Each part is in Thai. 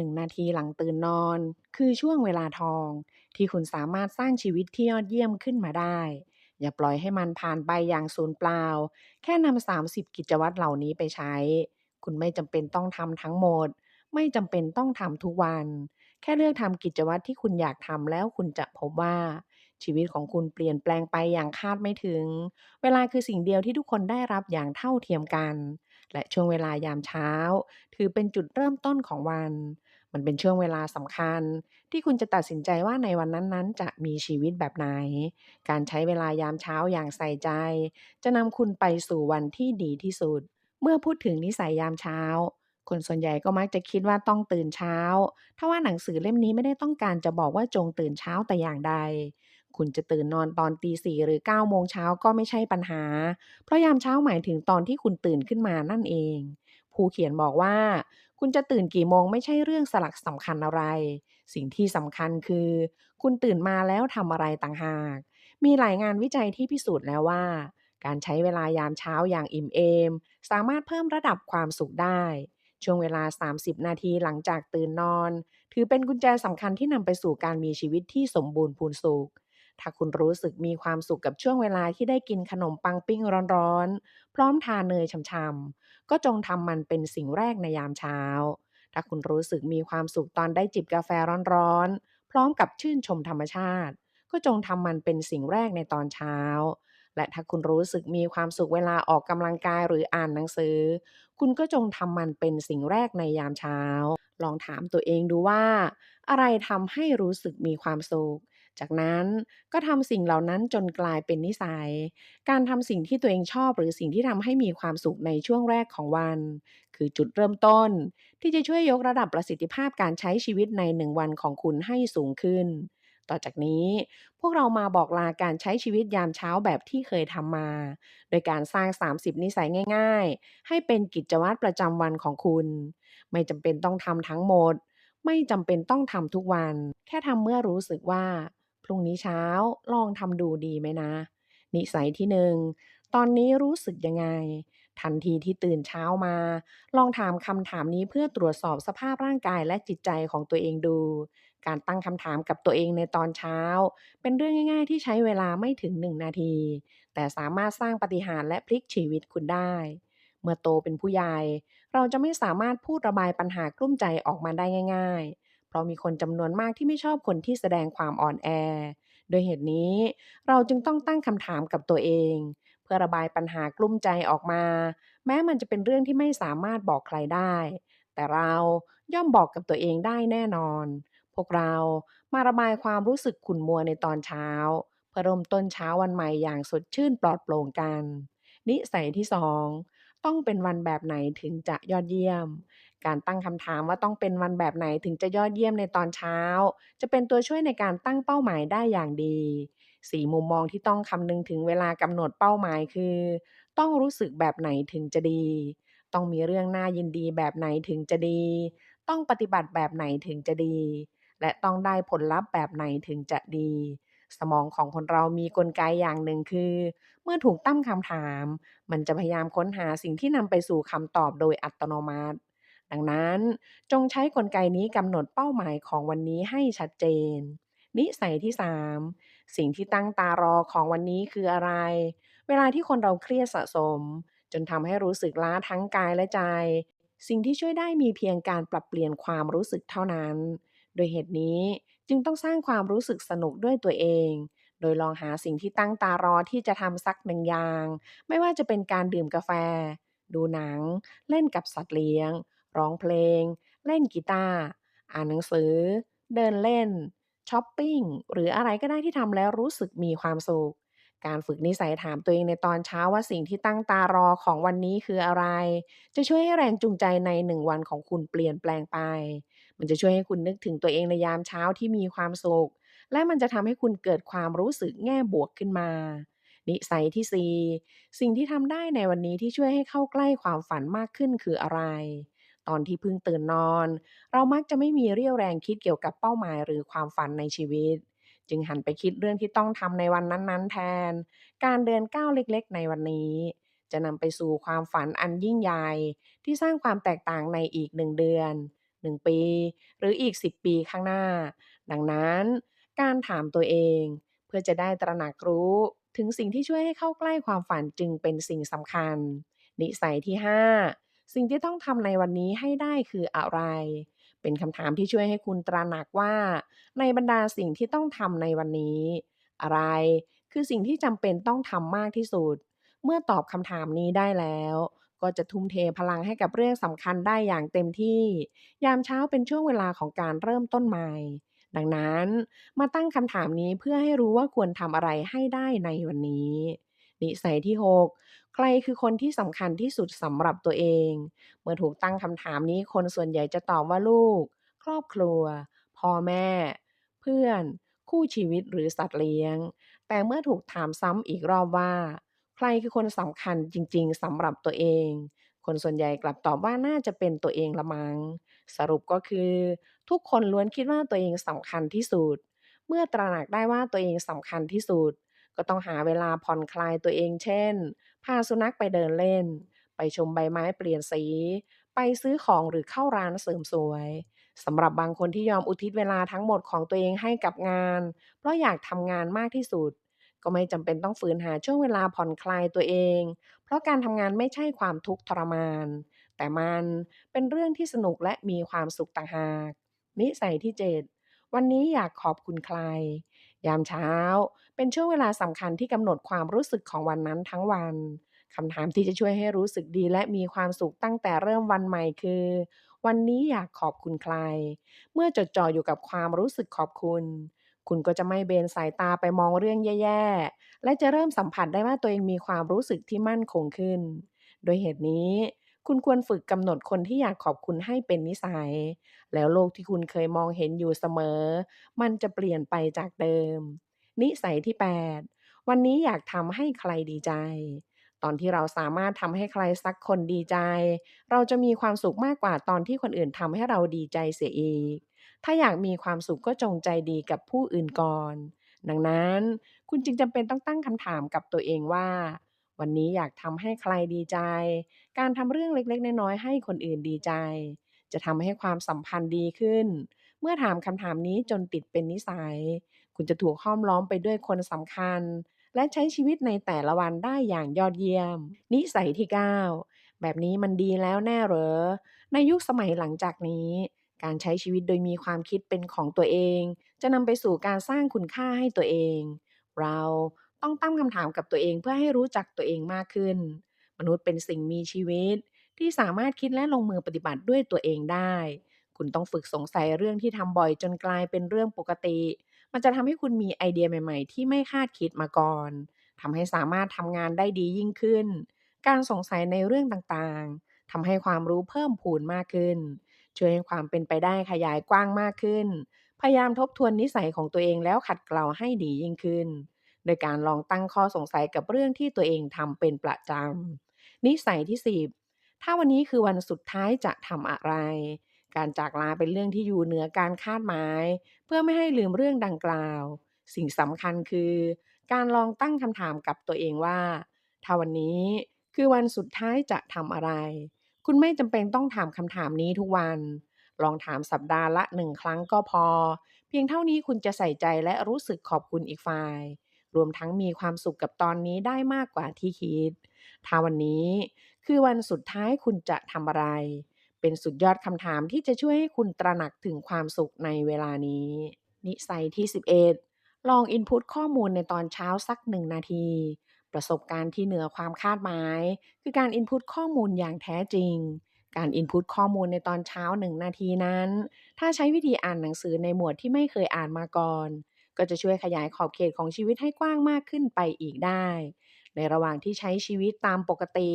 1 นาทีหลังตื่นนอนคือช่วงเวลาทองที่คุณสามารถสร้างชีวิตที่ยอดเยี่ยมขึ้นมาได้อย่าปล่อยให้มันผ่านไปอย่างสูญเปล่าแค่นำ30กิจวัตรเหล่านี้ไปใช้คุณไม่จำเป็นต้องทำทั้งหมดไม่จำเป็นต้องทำทุกวันแค่เลือกทำกิจวัตรที่คุณอยากทำแล้วคุณจะพบว่าชีวิตของคุณเปลี่ยนแปลงไปอย่างคาดไม่ถึงเวลาคือสิ่งเดียวที่ทุกคนได้รับอย่างเท่าเทียมกันและช่วงเวลายามเช้า ถือเป็นจุดเริ่มต้นของวัน มันเป็นช่วงเวลาสำคัญที่คุณจะตัดสินใจว่าในวันนั้นๆจะมีชีวิตแบบไหน การใช้เวลายามเช้าอย่างใส่ใจจะนำคุณไปสู่วันที่ดีที่สุด เมื่อพูดถึงนิสัยยามเช้า คนส่วนใหญ่ก็มักจะคิดว่าต้องตื่นเช้าถ้าว่าหนังสือเล่มนี้ไม่ได้ต้องการจะบอกว่าจงตื่นเช้าแต่อย่างใด คุณจะตื่นนอนตอนตี4หรือ9โมงเช้าก็ไม่ใช่ปัญหา เพราะยามเช้าหมายถึงตอนที่คุณตื่นขึ้นมานั่นเอง ผู้เขียนบอกว่าคุณจะตื่นกี่โมงไม่ใช่เรื่องสลักสำคัญอะไร สิ่งที่สำคัญคือคุณตื่นมาแล้วทำอะไรต่างหาก มีหลายงานวิจัยที่พิสูจน์แล้วว่าการใช้เวลายามเช้าอย่างอิ่มเอมสามารถเพิ่มระดับความสุขได้ ช่วงเวลา30นาทีหลังจากตื่นนอนถือเป็นกุญแจสำคัญที่นำไปสู่การมีชีวิตที่สมบูรณ์พูนสุข ถ้าคุณรู้สึกมีความสุขกับช่วงเวลาที่ได้กินขนมปังปิ้งร้อนๆพร้อมทานเนยช่ำๆ ก็จงทำมันเป็นสิ่งแรกในยามเช้า ถ้าคุณรู้สึกมีความสุขตอนได้จิบกาแฟร้อนๆ พร้อมกับชื่นชมธรรมชาติ ก็จงทำมันเป็นสิ่งแรกในตอนเช้า และถ้าคุณรู้สึกมีความสุขเวลาออกกำลังกายหรืออ่านหนังสือ คุณก็จงทำมันเป็นสิ่งแรกในยามเช้า ลองถามตัวเองดูว่าอะไรทำให้รู้สึกมีความสุข จากนั้นก็ทำสิ่งเหล่านั้นจนกลายเป็นนิสัย การทำสิ่งที่ตัวเองชอบหรือสิ่งที่ทำให้มีความสุขในช่วงแรกของวันคือจุดเริ่มต้นที่จะช่วยยกระดับประสิทธิภาพการใช้ชีวิตใน1 วันของคุณให้สูงขึ้น ต่อจากนี้พวกเรามาบอกลาการใช้ชีวิตยามเช้าแบบที่เคยทำมาโดยการสร้าง30นิสัยง่ายๆให้เป็นกิจวัตรประจำวันของคุณไม่จำเป็นต้องทำทั้งหมดไม่จำเป็นต้องทำทุกวันแค่ทำเมื่อรู้สึกว่า พรุ่งนี้เช้าลองทำดูดีไหมนะนิสัยที่1ตอนนี้รู้สึกยังไงทันทีที่ตื่นเช้ามาลองถามคำถามนี้เพื่อตรวจสอบสภาพร่างกายและจิตใจของตัวเองดูการตั้งคำถามกับตัวเองในตอนเช้าเป็นเรื่องง่ายๆที่ใช้เวลาไม่ถึง1 นาทีแต่สามารถสร้างปาฏิหาริย์และพลิกชีวิตคุณได้เมื่อโตเป็นผู้ใหญ่เราจะไม่สามารถพูดระบายปัญหากลุ้มใจออกมาได้ง่ายๆ เพราะมีคนจำนวนมากที่ไม่ชอบคนที่แสดงความอ่อนแอ โดยเหตุนี้เราจึงต้องตั้งคำถามกับตัวเองเพื่อระบายปัญหากลุ้มใจออกมาแม้มันจะเป็นเรื่องที่ไม่สามารถบอกใครได้แต่เราย่อมบอกกับตัวเองได้แน่นอนพวกเรามาระบายความรู้สึกขุ่นมัวในตอนเช้าเพื่อเริ่มต้นเช้าวันใหม่อย่างสดชื่นปลอดโปร่งกันนิสัยที่2ต้องเป็นวันแบบไหนถึงจะยอดเยี่ยม การตั้งคำถามว่าต้องเป็นวันแบบไหนถึงจะยอดเยี่ยมในตอนเช้าจะเป็นตัวช่วยในการตั้งเป้าหมายได้อย่างดี4มุมมองที่ต้องคำนึงถึงเวลากำหนดเป้าหมายคือต้องรู้สึกแบบไหนถึงจะดีต้องมีเรื่องน่ายินดีแบบไหนถึงจะดีต้องปฏิบัติแบบไหนถึงจะดีและต้องได้ผลลัพธ์แบบไหนถึงจะดีสมองของคนเรามีกลไกอย่างหนึ่งคือเมื่อถูกตั้งคำถามมันจะพยายามค้นหาสิ่งที่นำไปสู่คำตอบโดยอัตโนมัติ ดังนั้นจงใช้กลไกนี้กำหนดเป้าหมายของวันนี้ให้ชัดเจนนิสัยที่3สิ่งที่ตั้งตารอของวันนี้คืออะไรเวลาที่คนเราเครียดสะสมจนทำให้รู้สึกล้าทั้งกายและใจสิ่งที่ช่วยได้มีเพียงการปรับเปลี่ยนความรู้สึกเท่านั้นโดยเหตุนี้จึงต้องสร้างความรู้สึกสนุกด้วยตัวเองโดยลองหาสิ่งที่ตั้งตารอที่จะทำสักหนึ่งอย่างไม่ว่าจะเป็นการดื่มกาแฟดูหนังเล่นกับสัตว์เลี้ยง ร้องเพลง เล่นกีตาร์อ่านหนังสือ เดินเล่นช้อปปิงหรืออะไรก็ได้ที่ทำแล้วรู้สึกมีความสุข การฝึกนิสัยถามตัวเองในตอนเช้าว่าสิ่งที่ตั้งตารอของวันนี้คืออะไร จะช่วยให้แรงจูงใจใน1 วันของคุณเปลี่ยนแปลงไป มันจะช่วยให้คุณนึกถึงตัวเองในยามเช้าที่มีความสุข และมันจะทำให้คุณเกิดความรู้สึกแง่บวกขึ้นมา นิสัยที่4สิ่งที่ทำได้ในวันนี้ที่ช่วยให้เข้าใกล้ความฝันมากขึ้นคืออะไร ตอนที่เพิ่งตื่นนอนเรามักจะไม่มีเรี่ยวแรงคิดเกี่ยวกับเป้าหมายหรือความฝันในชีวิตจึงหันไปคิดเรื่องที่ต้องทำในวันนั้นๆแทนการเดินก้าวเล็กๆในวันนี้จะนำไปสู่ความฝันอันยิ่งใหญ่ที่สร้างความแตกต่างในอีก1 เดือน 1ปีหรืออีก10ปีข้างหน้าดังนั้นการถามตัวเองเพื่อจะได้ตระหนักรู้ถึงสิ่งที่ช่วยให้เข้าใกล้ความฝันจึงเป็นสิ่งสำคัญนิสัยที่5สิ่งที่ต้องทำในวันนี้ให้ได้คืออะไรเป็นคำถามที่ช่วยให้คุณตระหนักว่าในบรรดาสิ่งที่ต้องทำในวันนี้อะไรคือสิ่งที่จำเป็นต้องทำมากที่สุด เมื่อตอบคำถามนี้ได้แล้วก็จะทุ่มเทพลังให้กับเรื่องสำคัญได้อย่างเต็มที่ยามเช้าเป็นช่วงเวลาของการเริ่มต้นใหม่ดังนั้นมาตั้งคำถามนี้เพื่อให้รู้ว่าควรทำอะไรให้ได้ในวันนี้นิสัยที่6ใครคือคนที่สำคัญที่สุดสำหรับตัวเองเมื่อถูกตั้งคำถามนี้คนส่วนใหญ่จะตอบว่าลูกครอบครัวพ่อแม่เพื่อนคู่ชีวิตหรือสัตว์เลี้ยงแต่เมื่อถูกถามซ้ำอีกรอบว่า ใครคือคนสำคัญจริงๆสำหรับตัวเอง คนส่วนใหญ่กลับตอบว่าน่าจะเป็นตัวเองละมัง้งสรุปก็คือทุกคนล้วนคิดว่าตัวเองสำคัญที่สุด เมื่อตระหนักได้ว่าตัวเองสำคัญที่สุดก็ต้องหาเวลาผ่อนคลายตัวเองเช่นพาสุนัขไปเดินเล่นไปชมใบไม้เปลี่ยนสีไปซื้อของหรือเข้าร้านเสริมสวยสำหรับบางคนที่ยอมอุทิศเวลาทั้งหมดของตัวเองให้กับงานเพราะอยากทำงานมากที่สุด ก็ไม่จำเป็นต้องฝืนหาช่วงเวลาผ่อนคลายตัวเอง เพราะการทำงานไม่ใช่ความทุกข์ทรมาน แต่มันเป็นเรื่องที่สนุกและมีความสุขต่างหากนิสัยที่7วันนี้อยากขอบคุณใคร ยามเช้าเป็นช่วงเวลาสำคัญที่กำหนดความรู้สึกของวันนั้นทั้งวัน คำถามที่จะช่วยให้รู้สึกดีและมีความสุขตั้งแต่เริ่มวันใหม่คือวันนี้อยากขอบคุณใคร เมื่อจดจ่ออยู่กับความรู้สึกขอบคุณ คุณก็จะไม่เบนสายตาไปมองเรื่องแย่ๆ และจะเริ่มสัมผัสได้ว่าตัวเองมีความรู้สึกที่มั่นคงขึ้น โดยเหตุนี้คุณควรฝึกกำหนดคนที่อยากขอบคุณให้เป็นนิสัย แล้วโลกที่คุณเคยมองเห็นอยู่เสมอ มันจะเปลี่ยนไปจากเดิม นิสัยที่8วันนี้อยากทำให้ใครดีใจ ตอนที่เราสามารถทำให้ใครสักคนดีใจ เราจะมีความสุขมากกว่าตอนที่คนอื่นทำให้เราดีใจเสียอีก ถ้าอยากมีความสุขก็จงใจดีกับผู้อื่นก่อน ดังนั้นคุณจึงจำเป็นต้องตั้งคำถามกับตัวเองว่าวันนี้อยากทำให้ใครดีใจ การทำเรื่องเล็กๆน้อยๆให้คนอื่นดีใจจะทำให้ความสัมพันธ์ดีขึ้น เมื่อถามคำถามนี้จนติดเป็นนิสัยคุณจะถูกห้อมล้อมไปด้วยคนสำคัญและใช้ชีวิตในแต่ละวันได้อย่างยอดเยี่ยมนิสัยที่9แบบนี้มันดีแล้วแน่เหรอในยุคสมัยหลังจากนี้ การใช้ชีวิตโดยมีความคิดเป็นของตัวเองจะนำไปสู่การสร้างคุณค่าให้ตัวเอง เราต้องตั้งคำถามกับตัวเองเพื่อให้รู้จักตัวเองมากขึ้น มนุษย์เป็นสิ่งมีชีวิตที่สามารถคิดและลงมือปฏิบัติด้วยตัวเองได้ คุณต้องฝึกสงสัยเรื่องที่ทำบ่อยจนกลายเป็นเรื่องปกติ มันจะทำให้คุณมีไอเดียใหม่ๆที่ไม่คาดคิดมาก่อนทำให้สามารถทำงานได้ดียิ่งขึ้น การสงสัยในเรื่องต่างๆทำให้ความรู้เพิ่มพูนมากขึ้น ช่วยให้ความเป็นไปได้ขยายกว้างมากขึ้น พยายามทบทวนนิสัยของตัวเองแล้วขัดเกลาให้ดียิ่งขึ้น โดยการลองตั้งข้อสงสัยกับเรื่องที่ตัวเองทำเป็นประจำนิสัยที่10ถ้าวันนี้คือวันสุดท้ายจะทำอะไร การจากลาเป็นเรื่องที่อยู่เหนือการคาดหมายเพื่อไม่ให้ลืมเรื่องดังกล่าว สิ่งสำคัญคือการลองตั้งคำถามกับตัวเองว่าถ้าวันนี้คือวันสุดท้ายจะทำอะไร คุณไม่จำเป็นต้องถามคำถามนี้ทุกวัน ลองถามสัปดาห์ละ1ครั้งก็พอ เพียงเท่านี้คุณจะใส่ใจและรู้สึกขอบคุณอีกฝ่าย รวมทั้งมีความสุขกับตอนนี้ได้มากกว่าที่คิด ถ้าวันนี้คือวันสุดท้ายคุณจะทำอะไร เป็นสุดยอดคำถามที่จะช่วยให้คุณตระหนักถึงความสุขในเวลานี้ นิสัยที่11ลองอินพุตข้อมูลในตอนเช้าสัก1นาที ประสบการณ์ที่เหนือความคาดหมายคือการอินพุตข้อมูลอย่างแท้จริง การอินพุตข้อมูลในตอนเช้า1นาทีนั้น ถ้าใช้วิธีอ่านหนังสือในหมวดที่ไม่เคยอ่านมาก่อน ก็จะช่วยขยายขอบเขตของชีวิตให้กว้างมากขึ้นไปอีกได้ ในระหว่างที่ใช้ชีวิตตามปกติ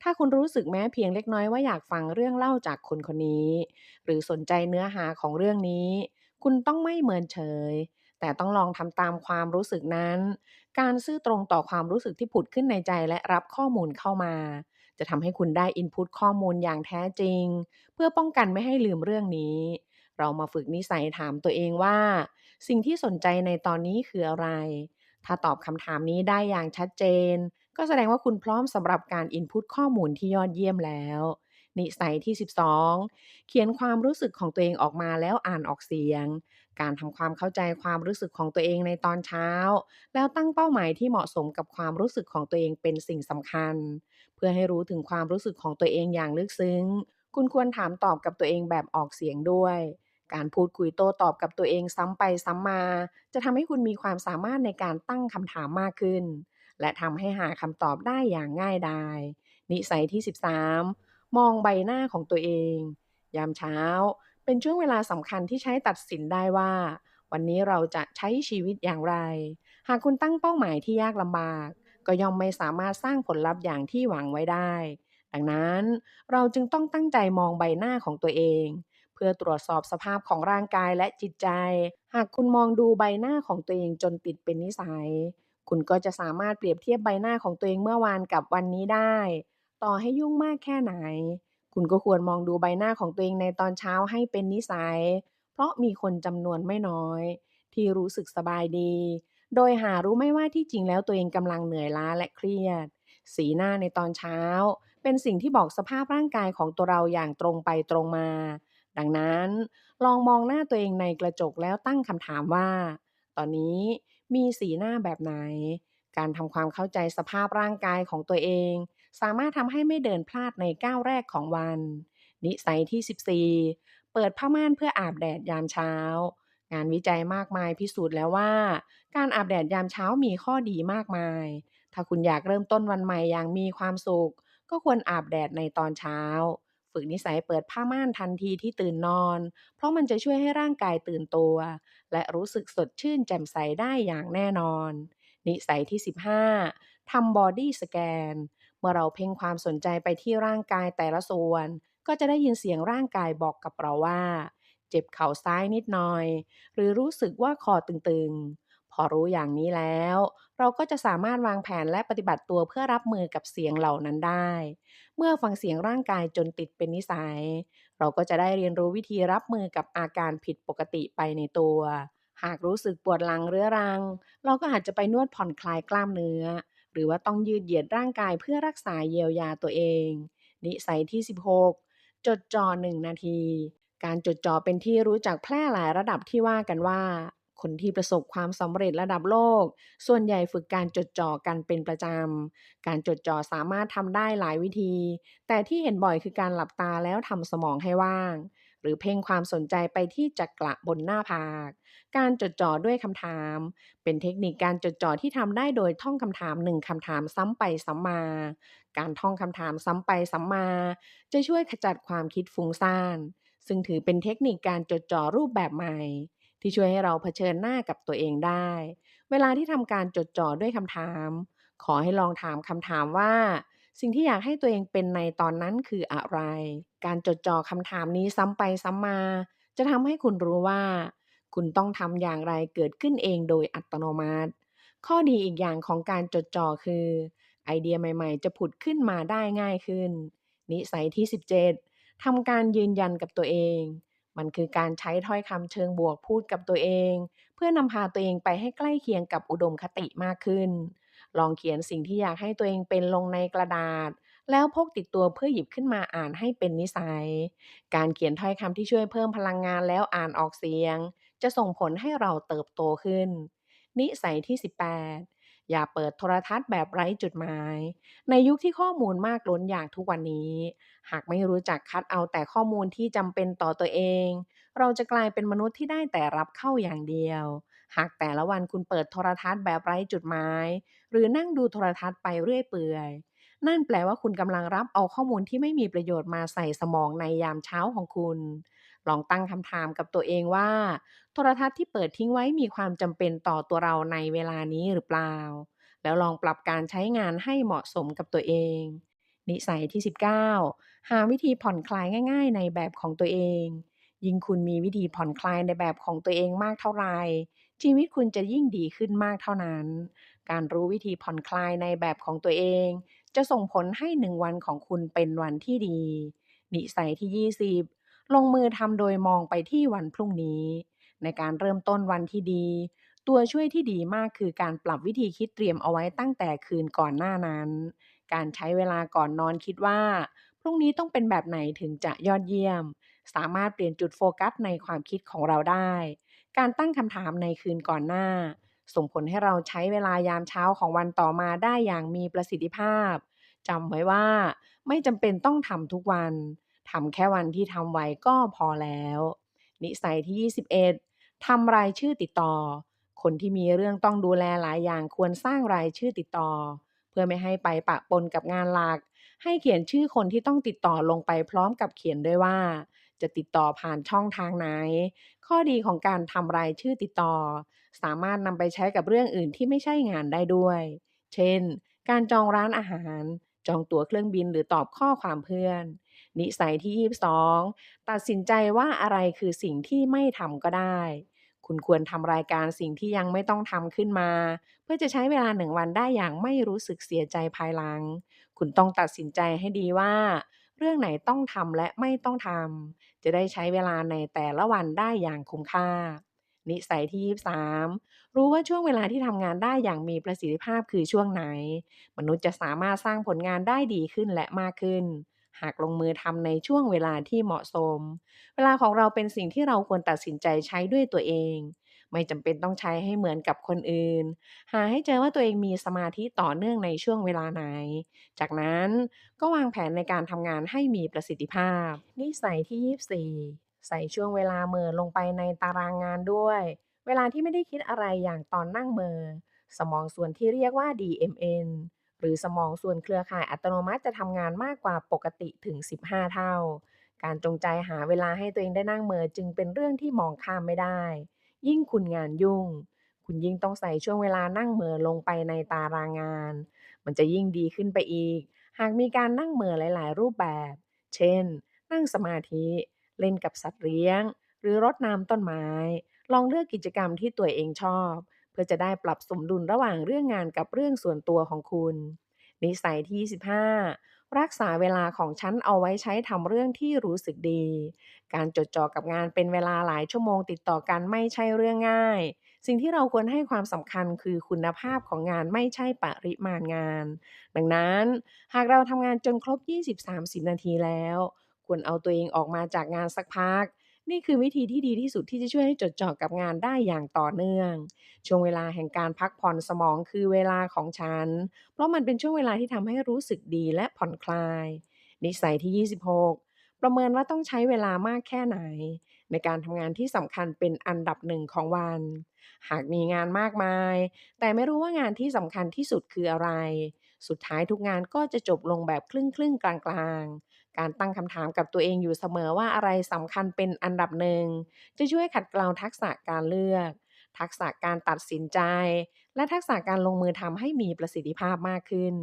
ถ้าคุณรู้สึกแม้เพียงเล็กน้อยว่าอยากฟังเรื่องเล่าจากคนคนนี้ หรือสนใจเนื้อหาของเรื่องนี้ คุณต้องไม่เมินเฉย แต่ต้องลองทำตามความรู้สึกนั้น การซื่อตรงต่อความรู้สึกที่ผุดขึ้นในใจและรับข้อมูลเข้ามา จะทำให้คุณได้อินพุตข้อมูลอย่างแท้จริง เพื่อป้องกันไม่ให้ลืมเรื่องนี้ เรามาฝึกนิสัยถามตัวเองว่าสิ่งที่สนใจในตอนนี้คืออะไร ถ้าตอบคำถามนี้ได้อย่างชัดเจน ก็แสดงว่าคุณพร้อมสำหรับการอินพุตข้อมูลที่ยอดเยี่ยมแล้ว นิสัยที่12เขียนความรู้สึกของตัวเองออกมาแล้วอ่านออกเสียงการทำความเข้าใจความรู้สึกของตัวเองในตอนเช้าแล้วตั้งเป้าหมายที่เหมาะสมกับความรู้สึกของตัวเองเป็นสิ่งสำคัญเพื่อให้รู้ถึงความรู้สึกของตัวเองอย่างลึกซึ้งคุณควรถามตอบกับตัวเองแบบออกเสียงด้วยการพูดคุยโต้ตอบกับตัวเองซ้ำไปซ้ำมาจะทำให้คุณมีความสามารถในการตั้งคำถามมากขึ้นและทำให้หาคำตอบได้อย่างง่ายดายนิสัยที่13มองใบหน้าของตัวเองยามเช้าเป็นช่วงเวลาสำคัญที่ใช้ตัดสินได้ว่าวันนี้เราจะใช้ชีวิตอย่างไรหากคุณตั้งเป้าหมายที่ยากลำบากก็ย่อมไม่สามารถสร้างผลลัพธ์อย่างที่หวังไว้ได้ดังนั้นเราจึงต้องตั้งใจมองใบหน้าของตัวเองเพื่อตรวจสอบสภาพของร่างกายและจิตใจหากคุณมองดูใบหน้าของตัวเองจนติดเป็นนิสัยคุณก็จะสามารถเปรียบเทียบใบหน้าของตัวเองเมื่อวานกับวันนี้ได้ ต่อให้ยุ่งมากแค่ไหน คุณก็ควรมองดูใบหน้าของตัวเองในตอนเช้าให้เป็นนิสัย เพราะมีคนจำนวนไม่น้อยที่รู้สึกสบายดี โดยหารู้ไม่ว่าที่จริงแล้วตัวเองกำลังเหนื่อยล้าและเครียด สีหน้าในตอนเช้าเป็นสิ่งที่บอกสภาพร่างกายของตัวเราอย่างตรงไปตรงมา ดังนั้นลองมองหน้าตัวเองในกระจกแล้วตั้งคำถามว่าตอนนี้มีสีหน้าแบบไหน การทำความเข้าใจสภาพร่างกายของตัวเองสามารถทำให้ไม่เดินพลาดในก้าวแรกของวันนิสัยที่14เปิดผ้าม่านเพื่ออาบแดดยามเช้างานวิจัยมากมายพิสูจน์แล้วว่าการอาบแดดยามเช้ามีข้อดีมากมายถ้าคุณอยากเริ่มต้นวันใหม่อย่างมีความสุขก็ควรอาบแดดในตอนเช้าฝึกนิสัยเปิดผ้าม่านทันทีที่ตื่นนอนเพราะมันจะช่วยให้ร่างกายตื่นตัวและรู้สึกสดชื่นแจ่มใสได้อย่างแน่นอน นิสัยที่15ทำบอดี้สแกนเมื่อเราเพ่งความสนใจไปที่ร่างกายแต่ละส่วนก็จะได้ยินเสียงร่างกายบอกกับเราว่าเจ็บเข่าซ้ายนิดหน่อยหรือรู้สึกว่าคอตึงๆพอรู้อย่างนี้แล้วเราก็จะสามารถวางแผนและปฏิบัติตัวเพื่อรับมือกับเสียงเหล่านั้นได้เมื่อฟังเสียงร่างกายจนติดเป็นนิสัยเราก็จะได้เรียนรู้วิธีรับมือกับอาการผิดปกติไปในตัวหากรู้สึกปวดหลังเรื้อรัง เราก็อาจจะไปนวดผ่อนคลายกล้ามเนื้อหรือว่าต้องยืดเหยียดร่างกายเพื่อรักษาเยียวยาตัวเองนิสัยที่16จดจ่อ1นาทีการจดจ่อเป็นที่รู้จักแพร่หลายระดับที่ว่ากันว่าคนที่ประสบความสำเร็จระดับโลกส่วนใหญ่ฝึกการจดจ่อกันเป็นประจำการจดจ่อสามารถทำได้หลายวิธีแต่ที่เห็นบ่อยคือการหลับตาแล้วทำสมองให้ว่างหรือเพ่งความสนใจไปที่จักระบนหน้าผากการจดจ่อด้วยคำถาม เป็นเทคนิคการจดจ่อที่ทำได้โดยท่องคำถาม1คำถามซ้ำไปซ้ำมา การท่องคำถามซ้ำไปซ้ำมาจะช่วยขจัดความคิดฟุ้งซ่านซึ่งถือเป็นเทคนิคการจดจ่อรูปแบบใหม่ที่ช่วยให้เราเผชิญหน้ากับตัวเองได้ เวลาที่ทำการจดจ่อด้วยคำถามขอให้ลองถามคำถามว่าสิ่งที่อยากให้ตัวเองเป็นในตอนนั้นคืออะไร การจดจ่อคำถามนี้ซ้ำไปซ้ำมาจะทำให้คุณรู้ว่า คุณต้องทำอย่างไรเกิดขึ้นเองโดยอัตโนมัติ ข้อดีอีกอย่างของการจดจ่อคือไอเดียใหม่ๆจะผุดขึ้นมาได้ง่ายขึ้น นิสัยที่17ทำการยืนยันกับตัวเอง มันคือการใช้ถ้อยคำเชิงบวกพูดกับตัวเองเพื่อนำพาตัวเองไปให้ใกล้เคียงกับอุดมคติมากขึ้น ลองเขียนสิ่งที่อยากให้ตัวเองเป็นลงในกระดาษแล้วพกติดตัวเพื่อหยิบขึ้นมาอ่านให้เป็นนิสัย การเขียนถ้อยคำที่ช่วยเพิ่มพลังงานแล้วอ่านออกเสียง จะส่งผลให้เราเติบโตขึ้น นิสัยที่18อย่าเปิดโทรทัศน์แบบไร้จุดหมาย ในยุคที่ข้อมูลมากล้นอย่างทุกวันนี้ หากไม่รู้จักคัดเอาแต่ข้อมูลที่จำเป็นต่อตัวเอง เราจะกลายเป็นมนุษย์ที่ได้แต่รับเข้าอย่างเดียว หากแต่ละวันคุณเปิดโทรทัศน์แบบไร้จุดหมาย หรือนั่งดูโทรทัศน์ไปเรื่อยเปื่อย นั่นแปลว่าคุณกำลังรับเอาข้อมูลที่ไม่มีประโยชน์มาใส่สมองในยามเช้าของคุณ ลองตั้งคำถามกับตัวเองว่าโทรทัศน์ที่เปิดทิ้งไว้มีความจำเป็นต่อตัวเราในเวลานี้หรือเปล่า แล้วลองปรับการใช้งานให้เหมาะสมกับตัวเอง นิสัยที่19หาวิธีผ่อนคลายง่ายๆในแบบของตัวเอง ยิ่งคุณมีวิธีผ่อนคลายในแบบของตัวเองมากเท่าไหร่ชีวิตคุณจะยิ่งดีขึ้นมากเท่านั้น การรู้วิธีผ่อนคลายในแบบของตัวเองจะส่งผลให้1วันของคุณเป็นวันที่ดี นิสัยที่20ลงมือทำโดยมองไปที่วันพรุ่งนี้ ในการเริ่มต้นวันที่ดี ตัวช่วยที่ดีมากคือการปรับวิธีคิดเตรียมเอาไว้ตั้งแต่คืนก่อนหน้านั้น การใช้เวลาก่อนนอนคิดว่าพ รุ่งนี้ต้องเป็นแบบไหนถึงจะยอดเยี่ยมสามารถเปลี่ยนจุดโฟกัสในความคิดของเราได้การตั้งคำถามในคืนก่อนหน้าส่งผลให้เราใช้เวลายามเช้าของวันต่อมาได้อย่างมีประสิทธิภาพจำไว้ว่าไม่จำเป็นต้องทำทุกวันทำแค่วันที่ทำไหวก็พอแล้วนิสัยที่21ทำรายชื่อติดต่อคนที่มีเรื่องต้องดูแลหลายอย่างควรสร้างรายชื่อติดต่อเพื่อไม่ให้ไปปะปนกับงานหลัก ให้เขียนชื่อคนที่ต้องติดต่อลงไปพร้อมกับเขียนด้วยว่าจะติดต่อผ่านช่องทางไหนข้อดีของการทำรายชื่อติดต่อสามารถนำไปใช้กับเรื่องอื่นที่ไม่ใช่งานได้ด้วยเช่นการจองร้านอาหารจองตั๋วเครื่องบินหรือตอบข้อความเพื่อนนิสัยที่22ตัดสินใจว่าอะไรคือสิ่งที่ไม่ทำก็ได้คุณควรทำรายการสิ่งที่ยังไม่ต้องทำขึ้นมาเพื่อจะใช้เวลา1 วันได้อย่างไม่รู้สึกเสียใจภายหลัง คุณต้องตัดสินใจให้ดีว่าเรื่องไหนต้องทำและไม่ต้องทำจะได้ใช้เวลาในแต่ละวันได้อย่างคุ้มค่านิสัยที่23รู้ว่าช่วงเวลาที่ทำงานได้อย่างมีประสิทธิภาพคือช่วงไหนมนุษย์จะสามารถสร้างผลงานได้ดีขึ้นและมากขึ้นหากลงมือทำในช่วงเวลาที่เหมาะสมเวลาของเราเป็นสิ่งที่เราควรตัดสินใจใช้ด้วยตัวเองไม่จำเป็นต้องใช้ให้เหมือนกับคนอื่นหาให้เจอว่าตัวเองมีสมาธิต่อเนื่องในช่วงเวลาไหน จากนั้นก็วางแผนในการทำงานให้มีประสิทธิภาพนิสัยที่24ใส่ช่วงเวลาเหม่อลงไปในตารางงานด้วยเวลาที่ไม่ได้คิดอะไรอย่างตอนนั่งเหม่อสมองส่วนที่เรียกว่า DMN หรือสมองส่วนเครือข่ายอัตโนมัติจะทำงานมากกว่าปกติถึง15เท่าการจงใจหาเวลาให้ตัวเองได้นั่งเหม่อจึงเป็นเรื่องที่มองข้ามไม่ได้ยิ่งคุณงานยุ่งคุณยิ่งต้องใส่ช่วงเวลานั่งเหม่อลงไปในตารางงาน มันจะยิ่งดีขึ้นไปอีก หากมีการนั่งเหม่อหลายๆรูปแบบ เช่น นั่งสมาธิ เล่นกับสัตว์เลี้ยง หรือรดน้ำต้นไม้ ลองเลือกกิจกรรมที่ตัวเองชอบ เพื่อจะได้ปรับสมดุลระหว่างเรื่องงานกับเรื่องส่วนตัวของคุณ นิสัยที่25รักษาเวลาของฉันเอาไว้ใช้ทำเรื่องที่รู้สึกดี การจดจ่อกับงานเป็นเวลาหลายชั่วโมงติดต่อกันไม่ใช่เรื่องง่าย สิ่งที่เราควรให้ความสำคัญคือคุณภาพของงานไม่ใช่ปริมาณงาน ดังนั้นหากเราทำงานจนครบ20-30นาทีแล้วควรเอาตัวเองออกมาจากงานสักพักนี่คือวิธีที่ดีที่สุดที่จะช่วยให้จดจ่อกับงานได้อย่างต่อเนื่องช่วงเวลาแห่งการพักผ่อนสมองคือเวลาของฉันเพราะมันเป็นช่วงเวลาที่ทำให้รู้สึกดีและผ่อนคลายนิสัยที่26ประเมินว่าต้องใช้เวลามากแค่ไหนในการทำงานที่สำคัญเป็นอันดับหนึ่งของวัน หากมีงานมากมายแต่ไม่รู้ว่างานที่สำคัญที่สุดคืออะไรสุดท้ายทุกงานก็จะจบลงแบบครึ่งๆกลางๆการตั้งคำถามกับตัวเองอยู่เสมอว่าอะไรสำคัญเป็นอันดับหนึ่งจะช่วยขัดเกลาทักษะการเลือกทักษะการตัดสินใจและทักษะการลงมือทำให้มีประสิทธิภาพมากขึ้น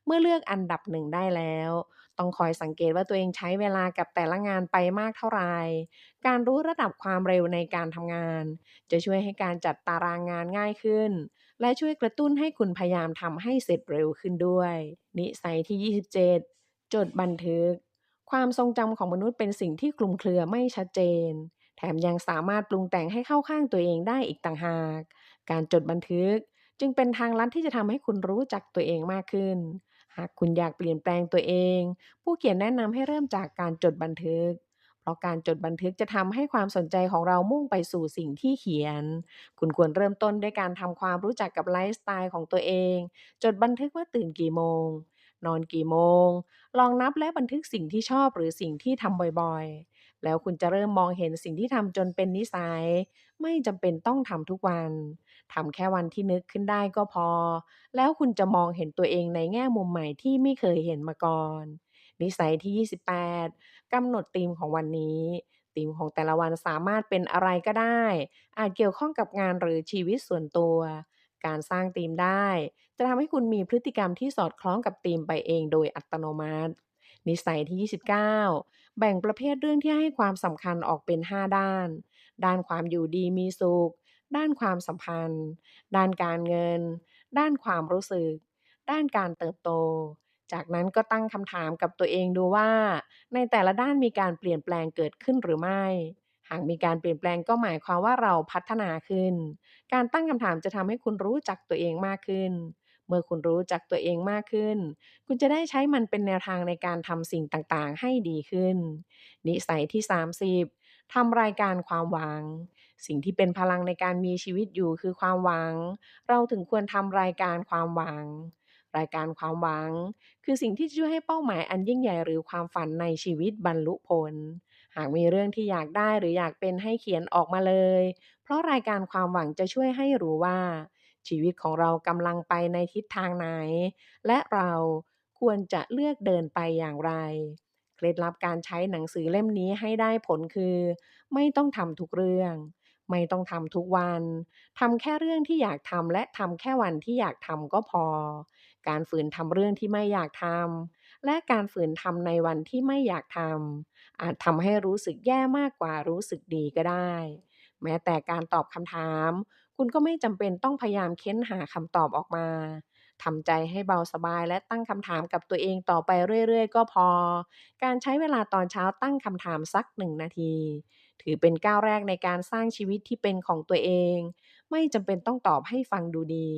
เมื่อเลือกอันดับหนึ่งได้แล้วต้องคอยสังเกตว่าตัวเองใช้เวลากับแต่ละงานไปมากเท่าไหร่การรู้ระดับความเร็วในการทำงาน จะช่วยให้การจัดตารางงานง่ายขึ้นและช่วยกระตุ้นให้คุณพยายามทำให้เสร็จเร็วขึ้นด้วยนิสัยที่27จดบันทึกความทรงจำของมนุษย์เป็นสิ่งที่คลุมเครือไม่ชัดเจนแถมยังสามารถปรุงแต่งให้เข้าข้างตัวเองได้อีกต่างหากการจดบันทึกจึงเป็นทางลัดที่จะทำให้คุณรู้จักตัวเองมากขึ้นหากคุณอยากเปลี่ยนแปลงตัวเองผู้เขียนแนะนำให้เริ่มจากการจดบันทึก เพราะการจดบันทึกจะทำให้ความสนใจของเรามุ่งไปสู่สิ่งที่เขียน คุณควรเริ่มต้นด้วยการทำความรู้จักกับไลฟ์สไตล์ของตัวเอง จดบันทึกว่าตื่นกี่โมง นอนกี่โมง ลองนับและบันทึกสิ่งที่ชอบหรือสิ่งที่ทำบ่อยๆ แล้วคุณจะเริ่มมองเห็นสิ่งที่ทำจนเป็นนิสัย ไม่จำเป็นต้องทำทุกวัน ทำแค่วันที่นึกขึ้นได้ก็พอ แล้วคุณจะมองเห็นตัวเองในแง่มุมใหม่ที่ไม่เคยเห็นมาก่อนนิสัยที่28 กำหนดธีมของวันนี้ธีมของแต่ละวันสามารถเป็นอะไรก็ได้อาจเกี่ยวข้องกับงานหรือชีวิตส่วนตัวการสร้างธีมได้จะทำให้คุณมีพฤติกรรมที่สอดคล้องกับธีมไปเองโดยอัตโนมัตินิสัยที่29แบ่งประเภทเรื่องที่ให้ความสำคัญออกเป็น5ด้านด้านความอยู่ดีมีสุขด้านความสัมพันธ์ด้านการเงินด้านความรู้สึกด้านการเติบโต จากนั้นก็ตั้งคำถามกับตัวเองดูว่าในแต่ละด้านมีการเปลี่ยนแปลงเกิดขึ้นหรือไม่ หากมีการเปลี่ยนแปลงก็หมายความว่าเราพัฒนาขึ้น การตั้งคำถามจะทำให้คุณรู้จักตัวเองมากขึ้น เมื่อคุณรู้จักตัวเองมากขึ้นคุณจะได้ใช้มันเป็นแนวทางในการทำสิ่งต่างๆให้ดีขึ้นนิสัยที่30ทำรายการความหวังสิ่งที่เป็นพลังในการมีชีวิตอยู่คือความหวังเราถึงควรทำรายการความหวังรายการความหวังคือสิ่งที่จะช่วยให้เป้าหมายอันยิ่งใหญ่หรือความฝันในชีวิตบรรลุผลหากมีเรื่องที่อยากได้หรืออยากเป็นให้เขียนออกมาเลย เพราะรายการความหวังจะช่วยให้รู้ว่าชีวิตของเรากำลังไปในทิศทางไหนและเราควรจะเลือกเดินไปอย่างไรเคล็ดลับการใช้หนังสือเล่มนี้ให้ได้ผลคือไม่ต้องทำทุกเรื่องไม่ต้องทำทุกวันทำแค่เรื่องที่อยากทำและทำแค่วันที่อยากทำก็พอการฝืนทำเรื่องที่ไม่อยากทำและการฝืนทำในวันที่ไม่อยากทำอาจทำให้รู้สึกแย่มากกว่ารู้สึกดีก็ได้ แม้แต่การตอบคำถามคุณก็ไม่จำเป็นต้องพยายามเค้นหาคำตอบออกมาทำใจให้เบาสบายและตั้งคำถามกับตัวเองต่อไปเรื่อยๆก็พอการใช้เวลาตอนเช้าตั้งคำถามสัก1 นาทีถือเป็นก้าวแรกในการสร้างชีวิตที่เป็นของตัวเองไม่จำเป็นต้องตอบให้ฟังดูดี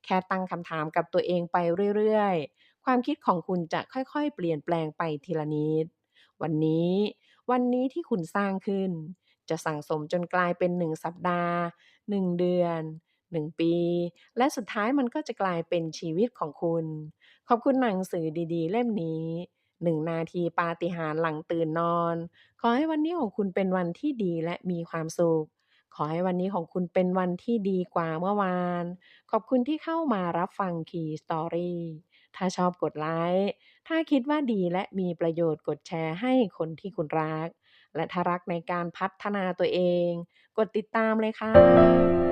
แค่ตั้งคำถามกับตัวเองไปเรื่อยๆความคิดของคุณจะค่อยๆเปลี่ยนแปลงไปทีละนิดวันนี้วันนี้ที่คุณสร้างขึ้น จะสั่งสมจนกลายเป็น1สัปดาห์1เดือน1ปีและสุดท้ายมันก็จะกลายเป็นชีวิตของคุณขอบคุณหนังสือดีๆเล่มนี้1 นาทีปาฏิหาริย์หลังตื่นนอนขอให้วันนี้ของคุณเป็นวันที่ดีและมีความสุขขอให้วันนี้ของคุณเป็นวันที่ดีกว่าเมื่อวานขอบคุณที่เข้ามารับฟัง Key Story ถ้าชอบกดไลค์ถ้าคิดว่าดีและมีประโยชน์กดแชร์ให้คนที่คุณรัก และถ้ารักในการพัฒนาตัวเองกดติดตามเลยค่ะ